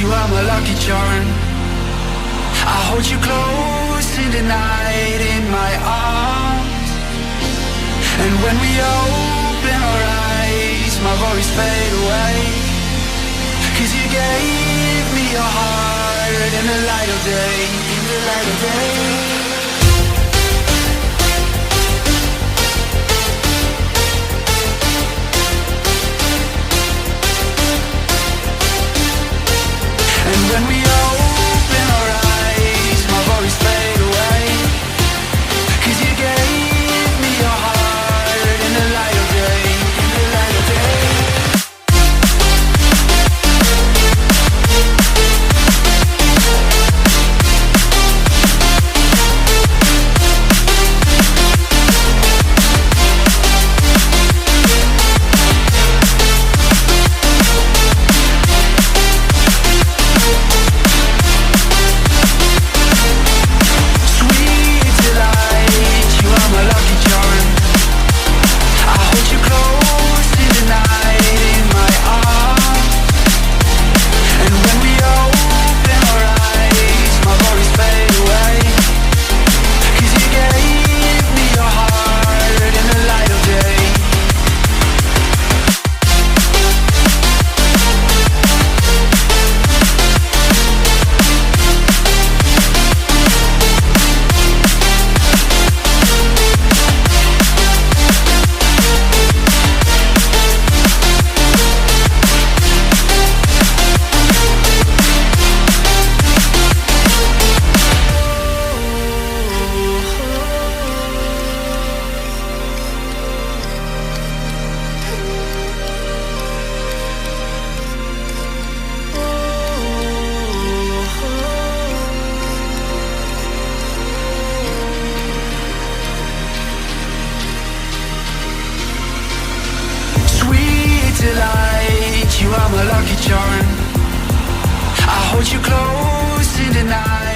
you are my lucky charm. I hold you close in the night in my arms. And when we open our eyes, my worries fade away. 'Cause you gave me your heart in the light of day, in the light of day. And when we open our eyes, my worries fade away. 'Cause you gave me your heart in the light of day, in the light of day. Delight, you are my lucky charm. I hold you close in the night.